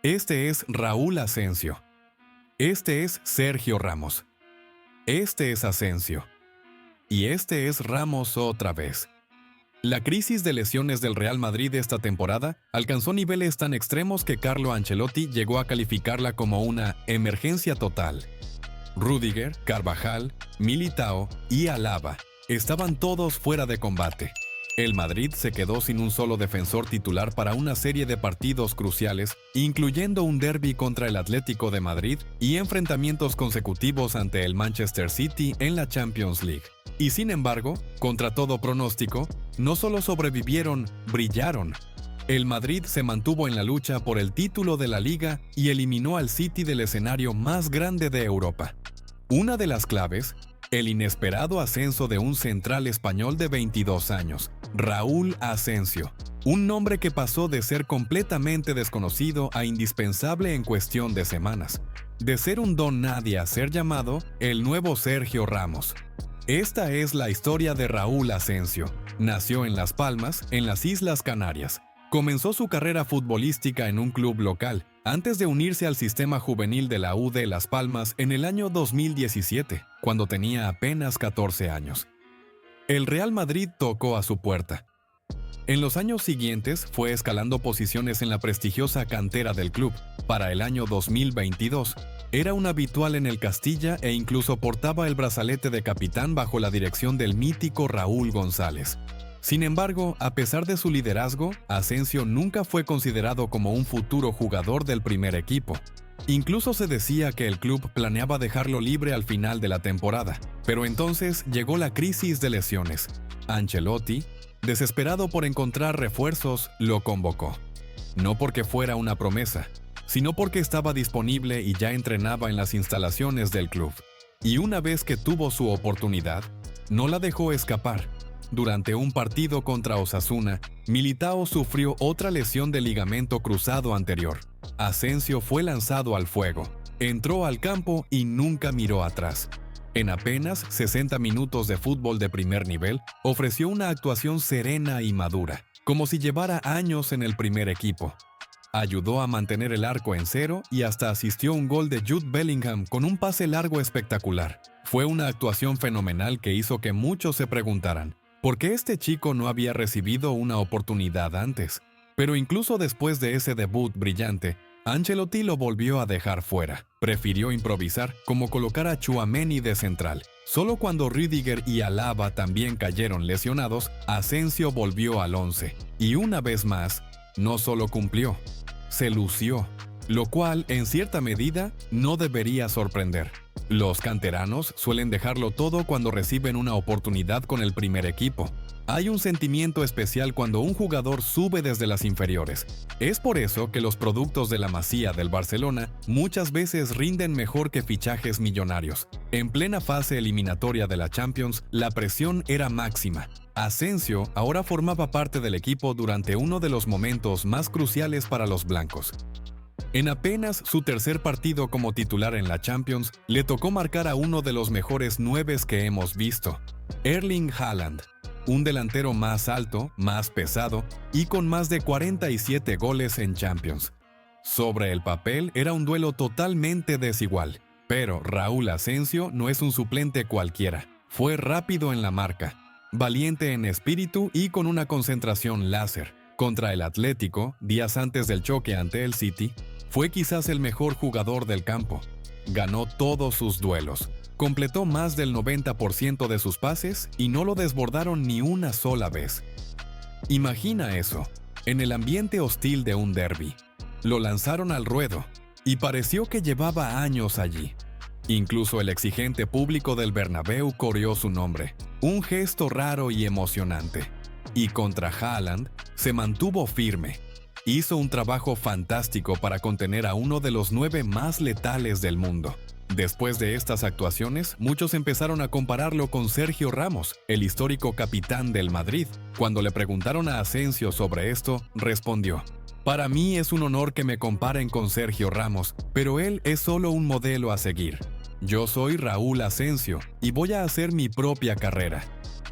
Este es Raúl Asensio. Este es Sergio Ramos. Este es Asensio. Y este es Ramos otra vez. La crisis de lesiones del Real Madrid esta temporada alcanzó niveles tan extremos que Carlo Ancelotti llegó a calificarla como una emergencia total. Rüdiger, Carvajal, Militao y Alaba estaban todos fuera de combate. El Madrid se quedó sin un solo defensor titular para una serie de partidos cruciales, incluyendo un derbi contra el Atlético de Madrid y enfrentamientos consecutivos ante el Manchester City en la Champions League. Y sin embargo, contra todo pronóstico, no solo sobrevivieron, brillaron. El Madrid se mantuvo en la lucha por el título de la Liga y eliminó al City del escenario más grande de Europa. Una de las claves, el inesperado ascenso de un central español de 22 años, Raúl Asensio, un nombre que pasó de ser completamente desconocido a indispensable en cuestión de semanas, de ser un don nadie a ser llamado el nuevo Sergio Ramos. Esta es la historia de Raúl Asensio. Nació en Las Palmas, en las Islas Canarias. Comenzó su carrera futbolística en un club local, antes de unirse al sistema juvenil de la U de Las Palmas en el año 2017, cuando tenía apenas 14 años. El Real Madrid tocó a su puerta. En los años siguientes fue escalando posiciones en la prestigiosa cantera del club. Para el año 2022, era un habitual en el Castilla e incluso portaba el brazalete de capitán bajo la dirección del mítico Raúl González. Sin embargo, a pesar de su liderazgo, Asensio nunca fue considerado como un futuro jugador del primer equipo. Incluso se decía que el club planeaba dejarlo libre al final de la temporada. Pero entonces llegó la crisis de lesiones. Ancelotti, desesperado por encontrar refuerzos, lo convocó. No porque fuera una promesa, sino porque estaba disponible y ya entrenaba en las instalaciones del club. Y una vez que tuvo su oportunidad, no la dejó escapar. Durante un partido contra Osasuna, Militao sufrió otra lesión de ligamento cruzado anterior. Asensio fue lanzado al fuego, entró al campo y nunca miró atrás. En apenas 60 minutos de fútbol de primer nivel, ofreció una actuación serena y madura, como si llevara años en el primer equipo. Ayudó a mantener el arco en cero y hasta asistió a un gol de Jude Bellingham con un pase largo espectacular. Fue una actuación fenomenal que hizo que muchos se preguntaran, ¿por qué este chico no había recibido una oportunidad antes? Pero incluso después de ese debut brillante, Ancelotti lo volvió a dejar fuera. Prefirió improvisar, como colocar a Tchouaméni de central. Solo cuando Rüdiger y Alaba también cayeron lesionados, Asensio volvió al 11. Y una vez más, no solo cumplió, se lució, lo cual, en cierta medida, no debería sorprender. Los canteranos suelen dejarlo todo cuando reciben una oportunidad con el primer equipo. Hay un sentimiento especial cuando un jugador sube desde las inferiores. Es por eso que los productos de la Masía del Barcelona muchas veces rinden mejor que fichajes millonarios. En plena fase eliminatoria de la Champions, la presión era máxima. Asensio ahora formaba parte del equipo durante uno de los momentos más cruciales para los blancos. En apenas su tercer partido como titular en la Champions, le tocó marcar a uno de los mejores 9 que hemos visto, Erling Haaland, un delantero más alto, más pesado y con más de 47 goles en Champions. Sobre el papel era un duelo totalmente desigual, pero Raúl Asensio no es un suplente cualquiera. Fue rápido en la marca, valiente en espíritu y con una concentración láser. Contra el Atlético, días antes del choque ante el City, fue quizás el mejor jugador del campo. Ganó todos sus duelos, completó más del 90% de sus pases y no lo desbordaron ni una sola vez. Imagina eso, en el ambiente hostil de un derbi. Lo lanzaron al ruedo y pareció que llevaba años allí. Incluso el exigente público del Bernabéu coreó su nombre, un gesto raro y emocionante. Y contra Haaland se mantuvo firme. Hizo un trabajo fantástico para contener a uno de los 9 más letales del mundo. Después de estas actuaciones, muchos empezaron a compararlo con Sergio Ramos, el histórico capitán del Madrid. Cuando le preguntaron a Asensio sobre esto, respondió: «Para mí es un honor que me comparen con Sergio Ramos, pero él es solo un modelo a seguir. Yo soy Raúl Asensio y voy a hacer mi propia carrera».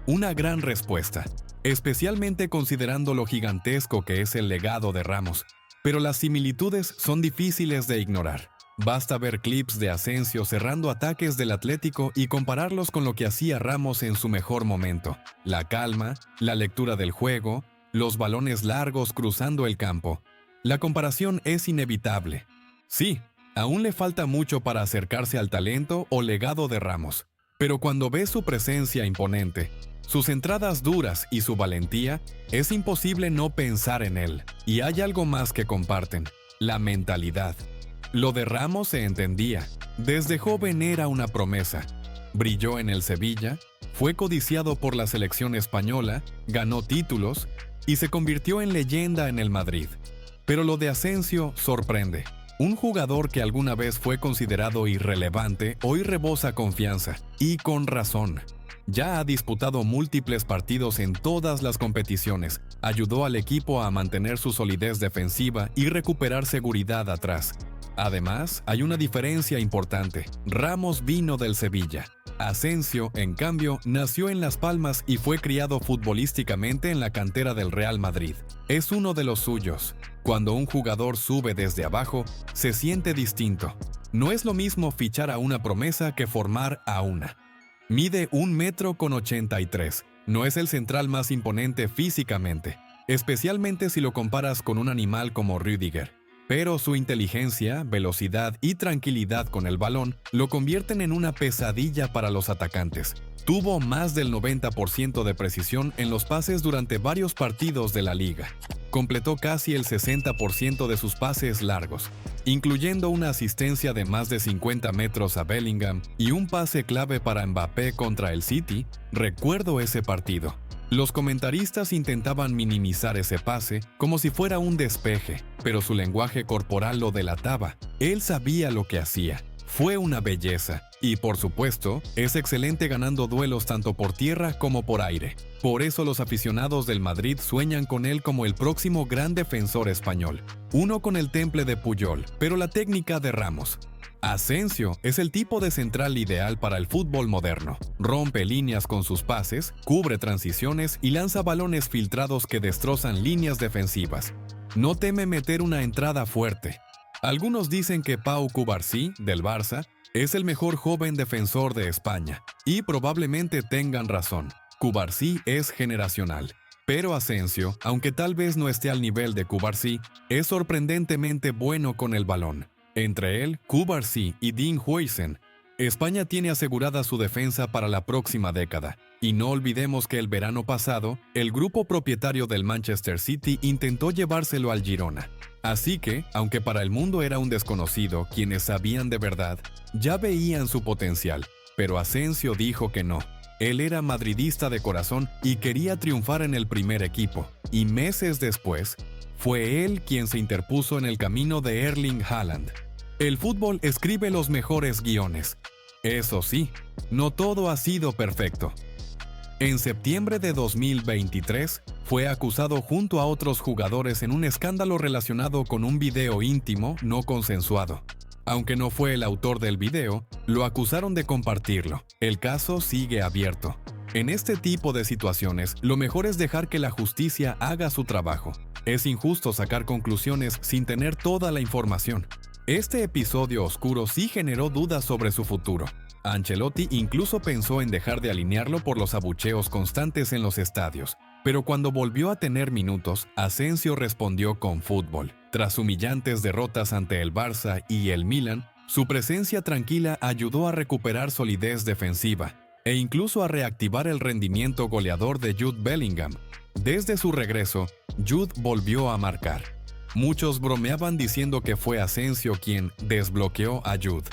Una gran respuesta, especialmente considerando lo gigantesco que es el legado de Ramos. pero las similitudes son difíciles de ignorar. Basta ver clips de Asensio cerrando ataques del Atlético y compararlos con lo que hacía Ramos en su mejor momento. La calma, la lectura del juego, los balones largos cruzando el campo. La comparación es inevitable. Sí, aún le falta mucho para acercarse al talento o legado de Ramos, pero cuando ves su presencia imponente, sus entradas duras y su valentía, es imposible no pensar en él. Y hay algo más que comparten: la mentalidad. Lo de Ramos se entendía. Desde joven era una promesa. Brilló en el Sevilla, fue codiciado por la selección española, ganó títulos y se convirtió en leyenda en el Madrid. Pero lo de Asensio sorprende. Un jugador que alguna vez fue considerado irrelevante hoy rebosa confianza, y con razón. Ya ha disputado múltiples partidos en todas las competiciones, ayudó al equipo a mantener su solidez defensiva y recuperar seguridad atrás. Además, hay una diferencia importante. Ramos vino del Sevilla. Asensio, en cambio, nació en Las Palmas y fue criado futbolísticamente en la cantera del Real Madrid. Es uno de los suyos. Cuando un jugador sube desde abajo, se siente distinto. No es lo mismo fichar a una promesa que formar a una. Mide 1,83 m. No es el central más imponente físicamente, especialmente si lo comparas con un animal como Rüdiger. Pero su inteligencia, velocidad y tranquilidad con el balón lo convierten en una pesadilla para los atacantes. Tuvo más del 90% de precisión en los pases durante varios partidos de la liga. Completó casi el 60% de sus pases largos, incluyendo una asistencia de más de 50 metros a Bellingham y un pase clave para Mbappé contra el City. Recuerdo ese partido. Los comentaristas intentaban minimizar ese pase como si fuera un despeje, pero su lenguaje corporal lo delataba. Él sabía lo que hacía. Fue una belleza. Y por supuesto, es excelente ganando duelos tanto por tierra como por aire. Por eso los aficionados del Madrid sueñan con él como el próximo gran defensor español. Uno con el temple de Puyol, pero la técnica de Ramos. Asensio es el tipo de central ideal para el fútbol moderno. Rompe líneas con sus pases, cubre transiciones y lanza balones filtrados que destrozan líneas defensivas. No teme meter una entrada fuerte. Algunos dicen que Pau Cubarsí, del Barça, es el mejor joven defensor de España, y probablemente tengan razón. Cubarsí es generacional. Pero Asensio, aunque tal vez no esté al nivel de Cubarsí, es sorprendentemente bueno con el balón. Entre él, Cubarsí y Dean Huijsen, España tiene asegurada su defensa para la próxima década. Y no olvidemos que el verano pasado, el grupo propietario del Manchester City intentó llevárselo al Girona. Así que, aunque para el mundo era un desconocido, quienes sabían de verdad, ya veían su potencial. Pero Asensio dijo que no. Él era madridista de corazón y quería triunfar en el primer equipo. Y meses después, fue él quien se interpuso en el camino de Erling Haaland. El fútbol escribe los mejores guiones. Eso sí, no todo ha sido perfecto. En septiembre de 2023, fue acusado junto a otros jugadores en un escándalo relacionado con un video íntimo no consensuado. Aunque no fue el autor del video, lo acusaron de compartirlo. El caso sigue abierto. En este tipo de situaciones, lo mejor es dejar que la justicia haga su trabajo. Es injusto sacar conclusiones sin tener toda la información. Este episodio oscuro sí generó dudas sobre su futuro. Ancelotti incluso pensó en dejar de alinearlo por los abucheos constantes en los estadios. Pero cuando volvió a tener minutos, Asensio respondió con fútbol. Tras humillantes derrotas ante el Barça y el Milan, su presencia tranquila ayudó a recuperar solidez defensiva e incluso a reactivar el rendimiento goleador de Jude Bellingham. Desde su regreso, Jude volvió a marcar. Muchos bromeaban diciendo que fue Asensio quien desbloqueó a Jude.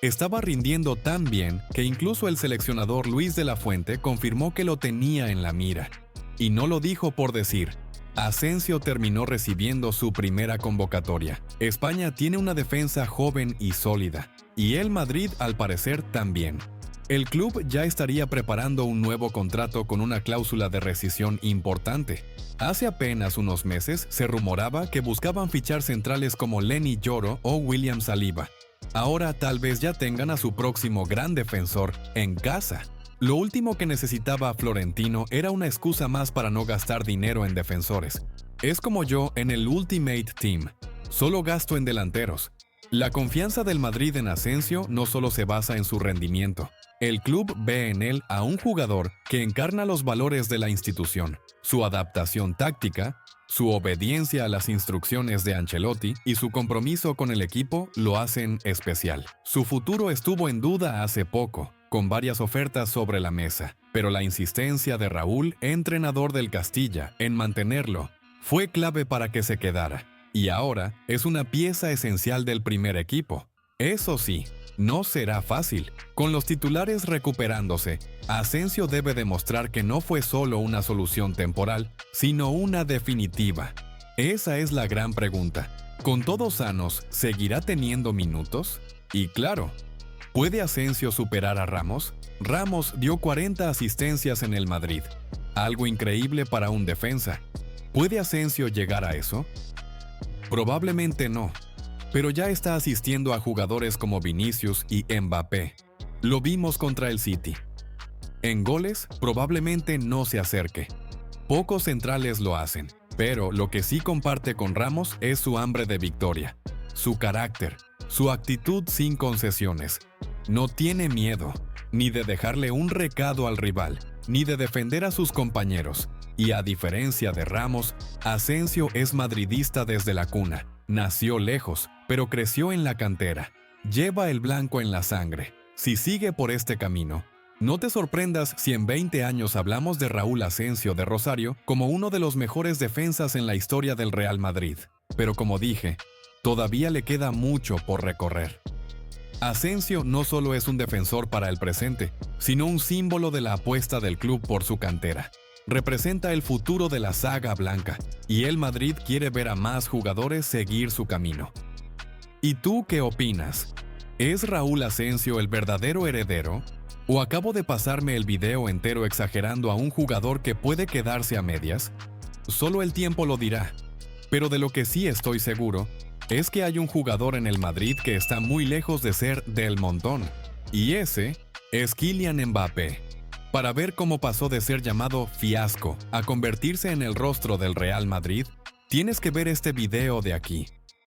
Estaba rindiendo tan bien que incluso el seleccionador Luis de la Fuente confirmó que lo tenía en la mira. Y no lo dijo por decir. Asensio terminó recibiendo su primera convocatoria. España tiene una defensa joven y sólida, y el Madrid al parecer también. El club ya estaría preparando un nuevo contrato con una cláusula de rescisión importante. Hace apenas unos meses se rumoraba que buscaban fichar centrales como Lenny Yoro o William Saliba. Ahora tal vez ya tengan a su próximo gran defensor en casa. Lo último que necesitaba Florentino era una excusa más para no gastar dinero en defensores. Es como yo en el Ultimate Team. solo gasto en delanteros. La confianza del Madrid en Asensio no solo se basa en su rendimiento. El club ve en él a un jugador que encarna los valores de la institución, su adaptación táctica, su obediencia a las instrucciones de Ancelotti y su compromiso con el equipo lo hacen especial. Su futuro estuvo en duda hace poco, con varias ofertas sobre la mesa, pero la insistencia de Raúl, entrenador del Castilla, en mantenerlo, fue clave para que se quedara. Y ahora es una pieza esencial del primer equipo. Eso sí, no será fácil. Con los titulares recuperándose, Asensio debe demostrar que no fue solo una solución temporal, sino una definitiva. Esa es la gran pregunta. ¿Con todos sanos, seguirá teniendo minutos? Y claro, ¿puede Asensio superar a Ramos? Ramos dio 40 asistencias en el Madrid. Algo increíble para un defensa. ¿Puede Asensio llegar a eso? Probablemente no, pero ya está asistiendo a jugadores como Vinicius y Mbappé. Lo vimos contra el City. En goles, probablemente no se acerque. Pocos centrales lo hacen, pero lo que sí comparte con Ramos es su hambre de victoria, su carácter, su actitud sin concesiones. No tiene miedo, ni de dejarle un recado al rival, ni de defender a sus compañeros. Y a diferencia de Ramos, Asensio es madridista desde la cuna. Nació lejos, pero creció en la cantera. Lleva el blanco en la sangre. Si sigue por este camino, no te sorprendas si en 20 años hablamos de Raúl Asensio de Rosario como uno de los mejores defensas en la historia del Real Madrid. Pero como dije, todavía le queda mucho por recorrer. Asensio no solo es un defensor para el presente, sino un símbolo de la apuesta del club por su cantera. Representa el futuro de la saga blanca, y el Madrid quiere ver a más jugadores seguir su camino. ¿Y tú qué opinas? ¿Es Raúl Asensio el verdadero heredero? ¿O acabo de pasarme el video entero exagerando a un jugador que puede quedarse a medias? Solo el tiempo lo dirá. Pero de lo que sí estoy seguro, es que hay un jugador en el Madrid que está muy lejos de ser del montón. Y ese es Kylian Mbappé. Para ver cómo pasó de ser llamado fiasco a convertirse en el rostro del Real Madrid, tienes que ver este video de aquí.